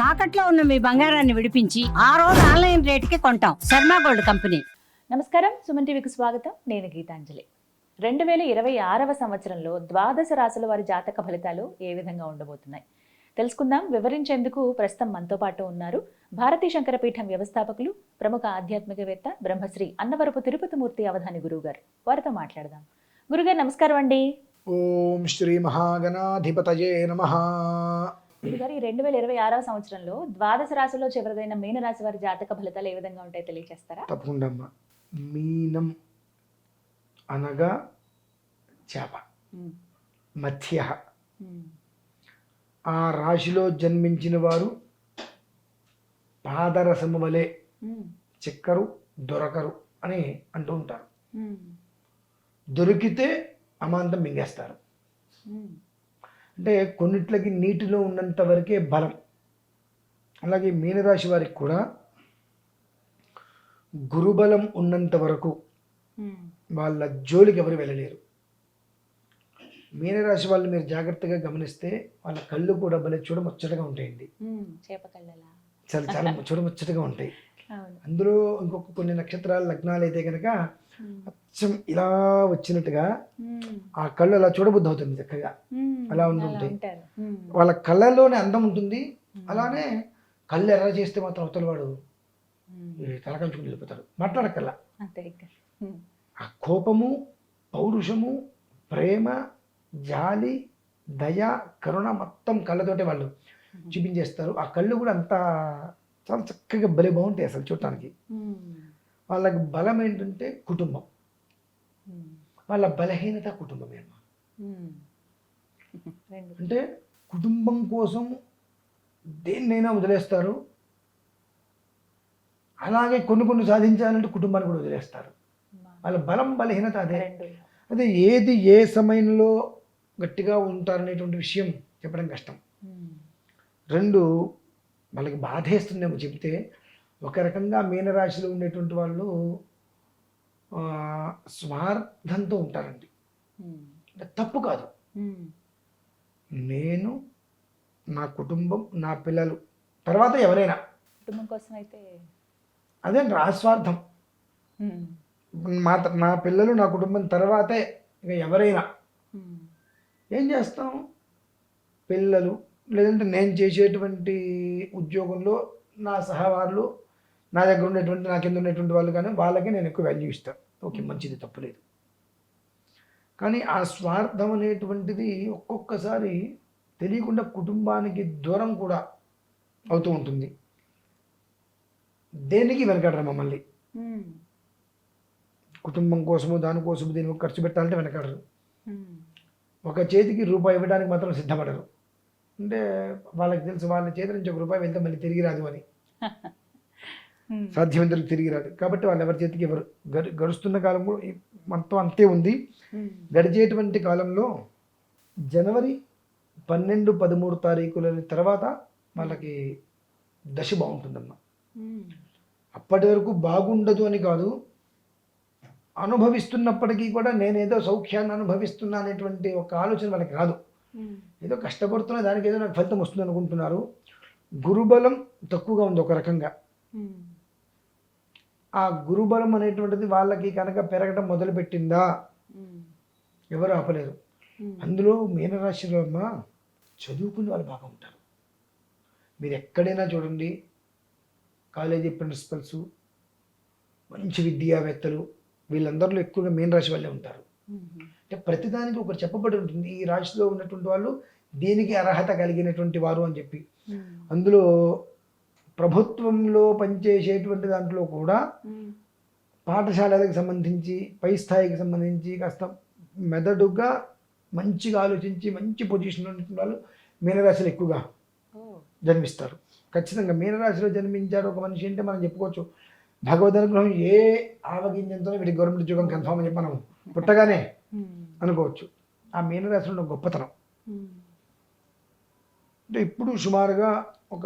తాకట్లో ఉన్న మీ బంగారాన్ని విడిపించి ఆ రోజు ఆన్లైన్ రేటుకి కొంటాం. Sharma gold company. నమస్కారం, సుమన్ టీవీకి స్వాగతం. నేను గీతాంజలి. 2026వ సంవత్సరంలో ద్వాదశ రాశుల వారి జాతక ఫలితాలు ఏ విధంగా ఉండబోతున్నాయి తెలుసుకుందాం. వివరించేందుకు ప్రస్తుతం మనతో పాటు ఉన్నారు భారతీ శంకర పీఠం వ్యవస్థాపకులు, ప్రముఖ ఆధ్యాత్మికవేత్త బ్రహ్మశ్రీ అన్నవరపు తిరుపతిమూర్తి అవధాని గురువు గారు. వారితో మాట్లాడదాం. గురుగారు నమస్కారం అండి. ఓం శ్రీ మహాగణాధిపతయే నమః. గురుగారు, ఈ 2026వ సంవత్సరంలో ద్వాదశ రాశుల్లో చివరిదైన మీనరాశి వారి జాతక ఫలితాలు ఏ విధంగా ఉంటాయో తెలియజేస్తారా? తప్పకుండా అమ్మా. మీనం అనగా చేప, మత్స్య. ఆ రాశిలో జన్మించిన వారు పాదరసము వలె చిక్కరు, దొరకరు అని అంటూ ఉంటారు. దొరికితే అమాంతం మింగేస్తారు. అంటే కొన్నిట్లకి నీటిలో ఉన్నంత వరకే బలం. అలాగే మీనరాశి వారికి కూడా గురుబలం ఉన్నంత వరకు వాళ్ళ జోలికి ఎవరు వెళ్ళలేరు. మీనరాశి వాళ్ళు మీరు జాగ్రత్తగా గమనిస్తే వాళ్ళ కళ్ళు కూడా భలే చూడముచ్చటగా ఉంటాయండి. చాలా చాలా చూడముచ్చటగా ఉంటాయి. అందులో ఇంకొక కొన్ని నక్షత్రాల లగ్నాలు అయితే కనుక అచ్చం ఇలా వచ్చినట్టుగా ఆ కళ్ళు అలా చూడబుద్ధి అవుతుంది. చక్కగా అలా ఉంటుంటాయి. వాళ్ళ కళ్ళల్లోనే అందం ఉంటుంది. అలానే కళ్ళు ఎర్ర చేస్తే మాత్రం అవతల వాడు తలకంచుకుని వెళ్ళిపోతాడు, మాట్లాడకల్లా. ఆ కోపము, పౌరుషము, ప్రేమ, జాలి, దయ, కరుణ మొత్తం కళ్ళతోటే వాళ్ళు చూపించేస్తారు. ఆ కళ్ళు కూడా అంత చాలా చక్కగా భలే బాగుంటాయి అసలు చూడటానికి. వాళ్ళకి బలం ఏంటంటే కుటుంబం, వాళ్ళ బలహీనత కుటుంబమే అమ్మా. అంటే కుటుంబం కోసం దేన్నైనా వదిలేస్తారు. అలాగే కొన్ని సాధించాలంటే కుటుంబాన్ని కూడా వదిలేస్తారు. వాళ్ళ బలం బలహీనత అదే. అదే ఏది ఏ సమయంలో గట్టిగా ఉంటారనేటువంటి విషయం చెప్పడం కష్టం. రెండు, వాళ్ళకి బాధేస్తుందేమో చెప్తే. ఒక రకంగా మీనరాశిలో ఉండేటువంటి వాళ్ళు స్వార్థంతో ఉంటారండి. తప్పు కాదు. నేను, నా కుటుంబం, నా పిల్లలు, తర్వాత ఎవరైనా కుటుంబం కోసం అయితే అదే ఆస్వార్థం. నా పిల్లలు, నా కుటుంబం తర్వాతే ఇక ఎవరైనా. ఏం చేస్తాం? పిల్లలు, లేదంటే నేను చేసేటువంటి ఉద్యోగంలో నా సహవారులు, నా దగ్గర ఉండేటువంటి, నా కింద ఉండేటువంటి వాళ్ళు, కానీ వాళ్ళకి నేను ఎక్కువ వాల్యూ ఇస్తాను. ఓకే, మంచిది, తప్పులేదు. కానీ ఆ స్వార్థం అనేటువంటిది ఒక్కొక్కసారి తెలియకుండా కుటుంబానికి దూరం కూడా అవుతూ ఉంటుంది. దేనికి వెనకాడరు మమ్మల్ని. కుటుంబం కోసము, దానికోసము, దీనికి ఖర్చు పెట్టాలంటే వెనకాడరు. ఒక చేతికి రూపాయి ఇవ్వడానికి మాత్రం సిద్ధపడరు. అంటే వాళ్ళకి తెలుసు, వాళ్ళ చేతి నుంచి ఒక రూపాయి వెళ్తే మళ్ళీ తిరిగి రాదు అని. సాధ్యమంతరకు తిరిగి రాదు. కాబట్టి వాళ్ళు ఎవరి చేతికి ఎవరు. గడుస్తున్న కాలం కూడా మొత్తం అంతే ఉంది. గడిచేటువంటి కాలంలో జనవరి 12, 13 తారీఖుల తర్వాత వాళ్ళకి దశ బాగుంటుందమ్మా. అప్పటి వరకు బాగుండదు అని కాదు, అనుభవిస్తున్నప్పటికీ కూడా నేనేదో సౌఖ్యాన్ని అనుభవిస్తున్నా అనేటువంటి ఒక ఆలోచన వాళ్ళకి రాదు. ఏదో కష్టపడుతున్నా, దానికి ఏదో నాకు ఫలితం వస్తుంది అనుకుంటున్నారు. గురుబలం తక్కువగా ఉంది ఒక రకంగా. ఆ గురుబలం అనేటువంటిది వాళ్ళకి కనుక పెరగడం మొదలుపెట్టిందా ఎవరు ఆపలేరు. అందులో మీనరాశిలో అమ్మా చదువుకునే వాళ్ళు బాగా ఉంటారు. మీరు ఎక్కడైనా చూడండి, కాలేజీ ప్రిన్సిపల్స్, మంచి విద్యావేత్తలు, వీళ్ళందరిలో ఎక్కువగా మీనరాశి వాళ్ళే ఉంటారు. అంటే ప్రతిదానికి ఒకటి చెప్పబడి ఉంటుంది, ఈ రాశిలో ఉన్నటువంటి వాళ్ళు దీనికి అర్హత కలిగినటువంటి వారు అని చెప్పి. అందులో ప్రభుత్వంలో పనిచేసేటువంటి దాంట్లో కూడా పాఠశాలలకు సంబంధించి, పై స్థాయికి సంబంధించి కాస్త మెదడుగా మంచిగా ఆలోచించి మంచి పొజిషన్లో ఉన్నటువంటి వాళ్ళు మీనరాశిలో ఎక్కువగా జన్మిస్తారు. ఖచ్చితంగా మీనరాశిలో జన్మించారు ఒక మనిషి అంటే మనం చెప్పుకోవచ్చు, భగవద్ అనుగ్రహం ఏ ఆవగింజంతో వీటి గవర్నమెంట్ ఉద్యోగం కన్ఫామ్ అని చెప్పి మనం పుట్టగానే అనుకోవచ్చు. ఆ మీనరాశిలో ఉన్న గొప్పతనం అంటే ఇప్పుడు సుమారుగా ఒక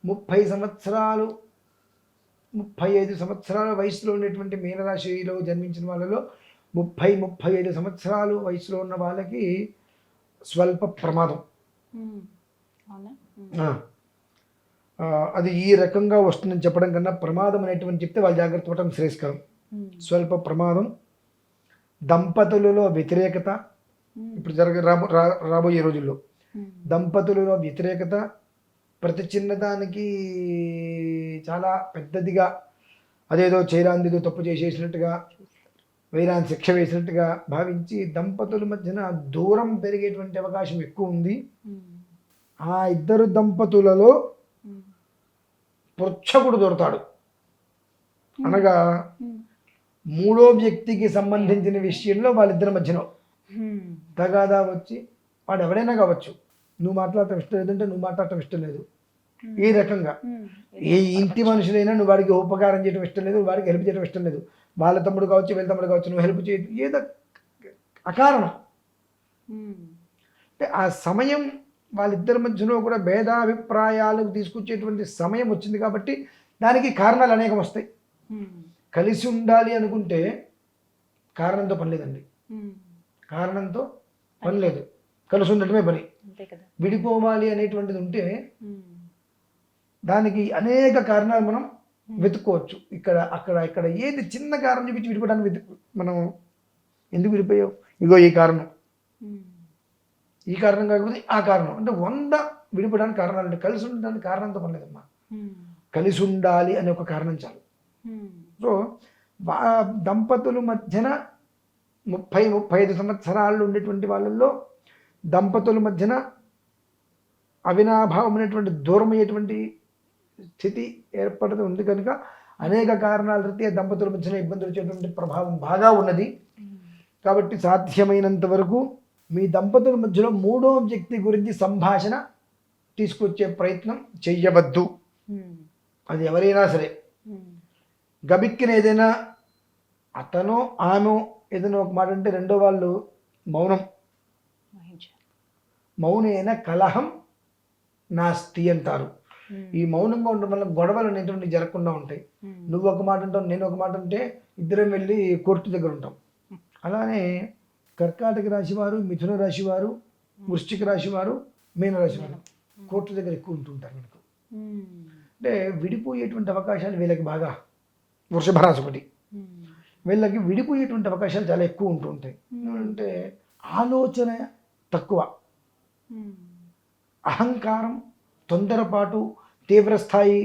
30 సంవత్సరాలు, 35 సంవత్సరాల వయసులో ఉండేటువంటి మీనరాశిలో జన్మించిన వాళ్ళలో 30-35 సంవత్సరాలు వయసులో ఉన్న వాళ్ళకి స్వల్ప ప్రమాదం. ఆ. అది ఈ రకంగా వస్తుందని చెప్పడం కన్నా ప్రమాదం అనేటువంటి చెప్తే వాళ్ళు జాగ్రత్త పడటం శ్రేయస్కరం. స్వల్ప ప్రమాదం, దంపతులలో వ్యతిరేకత, ఇప్పుడు రాబోయే రోజుల్లో దంపతులలో వ్యతిరేకత, ప్రతి చిన్నదానికి చాలా పెద్దదిగా అదేదో చేయరాందిదో తప్పు చేసేసినట్టుగా వైరాన్ని శిక్ష వేసినట్టుగా భావించి దంపతుల మధ్యన దూరం పెరిగేటువంటి అవకాశం ఎక్కువ ఉంది. ఆ ఇద్దరు దంపతులలో పృచ్ఛకుడు దొరుకుతాడు, అనగా మూడో వ్యక్తికి సంబంధించిన విషయంలో వాళ్ళిద్దరి మధ్యలో తగాదా వచ్చి, వాడు ఎవరైనా కావచ్చు, నువ్వు మాట్లాడటం ఇష్టం లేదంటే నువ్వు మాట్లాడటం ఇష్టం లేదు, ఈ రకంగా ఏ ఇంటి మనుషులైనా నువ్వు వాడికి ఉపకారం చేయడం ఇష్టం లేదు, వాడికి హెల్ప్ చేయడం ఇష్టం లేదు, వాళ్ళ తమ్ముడు కావచ్చు వీళ్ళ తమ్ముడు కావచ్చు, నువ్వు హెల్ప్ చేయడం ఏదో అకారణం. అంటే ఆ సమయం వాళ్ళిద్దరి మధ్యలో కూడా భేదాభిప్రాయాలకు తీసుకొచ్చేటువంటి సమయం వచ్చింది కాబట్టి దానికి కారణాలు అనేకం వస్తాయి. కలిసి ఉండాలి అనుకుంటే కారణంతో పని లేదండి, కారణంతో పని లేదు, కలిసి ఉండటమే పని. విడిపోవాలి అనేటువంటిది ఉంటే దానికి అనేక కారణాలు మనం వెతుక్కోవచ్చు. ఇక్కడ అక్కడ ఇక్కడ ఏది చిన్న కారణం చూపించి విడిపోవడానికి మనం ఎందుకు విడిపోయావు, ఇగో ఈ కారణం, ఈ కారణం కాకపోతే ఆ కారణం, అంటే 100 విడిపోవడానికి కారణాలు ఉంటాయి. కలిసి ఉండడానికి కారణంతో పని లేదమ్మా, కలిసి ఉండాలి అనే ఒక కారణం చాలు. సో దంపతుల మధ్యన 30-35 సంవత్సరాలు ఉండేటువంటి వాళ్ళల్లో దంపతుల మధ్యన అవినాభావమైనటువంటి దూరమయ్యేటువంటి స్థితి ఏర్పడుతూ ఉంది కనుక అనేక కారణాల రీత్యా దంపతుల మధ్యన ఇబ్బందులు వచ్చేటువంటి ప్రభావం బాగా ఉన్నది. కాబట్టి సాధ్యమైనంత వరకు మీ దంపతుల మధ్యలో మూడో వ్యక్తి గురించి సంభాషణ తీసుకొచ్చే ప్రయత్నం చెయ్యవద్దు. అది ఎవరైనా సరే గబిక్కిన ఏదైనా అతను ఆమె ఏదైనా ఒక మాట అంటే రెండో వాళ్ళు మౌనేన కలహం నాస్తి అంటారు. ఈ మౌనంగా ఉండడం వల్ల గొడవలు అనేటువంటి జరగకుండా ఉంటాయి. నువ్వు ఒక మాట అంటావు, నేను ఒక మాట అంటే ఇద్దరం వెళ్ళి కోర్టు దగ్గర ఉంటాం. అలానే కర్కాటక రాశి వారు, మిథున రాశి వారు, వృశ్చిక రాశి వారు, మీన రాశి వారు కోర్టు దగ్గర ఎక్కువ ఉంటుంటారు. మనకు అంటే విడిపోయేటువంటి అవకాశాలు వీళ్ళకి బాగా, వృషభ రాశి ఒకటి, వీళ్ళకి విడిపోయేటువంటి అవకాశాలు చాలా ఎక్కువ ఉంటూ ఉంటాయి. అంటే ఆలోచన తక్కువ, అహంకారం, తొందరపాటు, తీవ్రస్థాయి,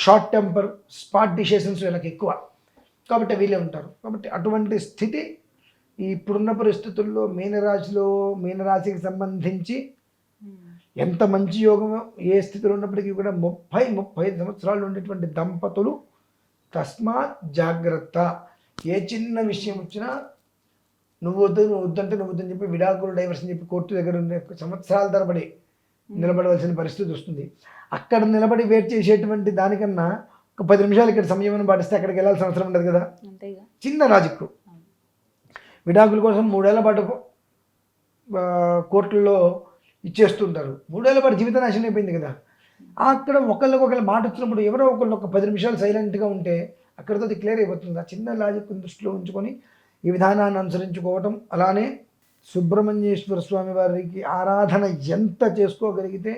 షార్ట్ టెంపర్, స్పాట్ డిసిషన్స్ వీళ్ళకి ఎక్కువ, కాబట్టి వీళ్ళే ఉంటారు. కాబట్టి అటువంటి స్థితి ఇప్పుడున్న పరిస్థితుల్లో మీనరాశికి సంబంధించి ఎంత మంచి యోగం ఏ స్థితిలో ఉన్నప్పటికీ కూడా 30-35 సంవత్సరాలు ఉండేటువంటి దంపతులు తస్మాత్ జాగ్రత్త. ఏ చిన్న విషయం వచ్చినా నువ్వు వద్దంటే నువ్వు వద్దని చెప్పి విడాకులు, డైవర్స్ అని చెప్పి కోర్టు దగ్గర ఉండే సంవత్సరాల తరబడి నిలబడవలసిన పరిస్థితి వస్తుంది. అక్కడ నిలబడి వెయిట్ చేసేటువంటి దానికన్నా ఒక 10 నిమిషాలు ఇక్కడ సంయమనం పాటిస్తే అక్కడికి వెళ్ళాల్సిన అవసరం ఉండదు కదా. చిన్న లాజిక్. విడాకుల కోసం 3 ఏళ్ల పాటు కోర్టుల్లో ఇచ్చేస్తుంటారు. 3 ఏళ్ల పాటు జీవిత నాశనం అయిపోయింది కదా. అక్కడ ఒకళ్ళు మాట వచ్చినప్పుడు ఎవరో ఒకళ్ళు ఒక 10 నిమిషాలు సైలెంట్గా ఉంటే అక్కడితో అది క్లియర్ అయిపోతుంది. ఆ చిన్న లాజిక్ దృష్టిలో ఉంచుకొని ఈ విధానాన్ని అనుసరించుకోవటం. అలానే సుబ్రహ్మణ్యేశ్వర స్వామి వారికి ఆరాధన ఎంత చేసుకోగలిగితే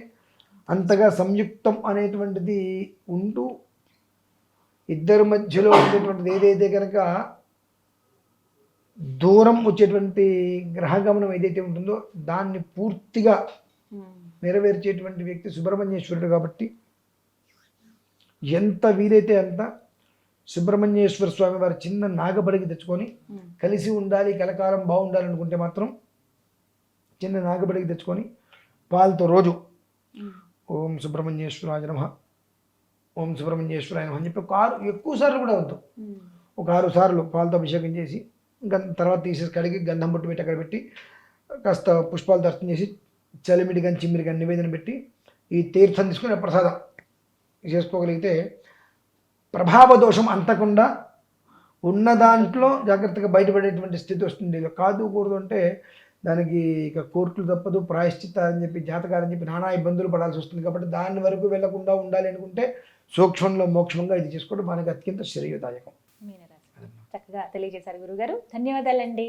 అంతగా సంయుక్తం అనేటువంటిది ఉంటూ ఇద్దరి మధ్యలో ఉండేటువంటిది ఏదైతే కనుక దూరం వచ్చేటువంటి గ్రహగమనం ఏదైతే ఉంటుందో దాన్ని పూర్తిగా నెరవేర్చేటువంటి వ్యక్తి సుబ్రహ్మణ్యేశ్వరుడు. కాబట్టి ఎంత వీలైతే అంత సుబ్రహ్మణ్యేశ్వర స్వామి వారి చిన్న నాగబడికి తెచ్చుకొని కలిసి ఉండాలి, కలకాలం బాగుండాలి అనుకుంటే మాత్రం చిన్న నాగబడికి తెచ్చుకొని పాలతో రోజు ఓం సుబ్రహ్మణ్యేశ్వరాయ నమః, ఓం సుబ్రహ్మణ్యేశ్వరాయ నమః అని చెప్పి ఎక్కువ సార్లు కూడా వద్దు, ఒక 6 సార్లు పాలతో అభిషేకం చేసి తర్వాత తీసేసి కడిగి గంధం బొట్టు పెట్టి అక్కడ పెట్టి కాస్త పుష్పాలు దర్శనం చేసి చలిమిడి కానీ చిమ్మిడి కానీ నివేదన పెట్టి ఈ తీర్థం తీసుకుని ప్రసాదం చేసుకోగలిగితే ప్రభావ దోషం అంతకుండా ఉన్న దాంట్లో జాగ్రత్తగా బయటపడేటువంటి స్థితి వస్తుంది. కాదు కూడదు అంటే దానికి ఇక కోర్టులు తప్పదు, ప్రాయశ్చిత్తాలని చెప్పి జాతకాలని చెప్పి నానా ఇబ్బందులు పడాల్సి వస్తుంది. కాబట్టి దాని వరకు వెళ్లకుండా ఉండాలి అనుకుంటే సూక్ష్మంలో మోక్షంగా ఇది చేసుకోవడం మనకి అత్యంత శ్రేయోదాయకం. చక్కగా తెలియజేశారు గురుగారు, ధన్యవాదాలండి.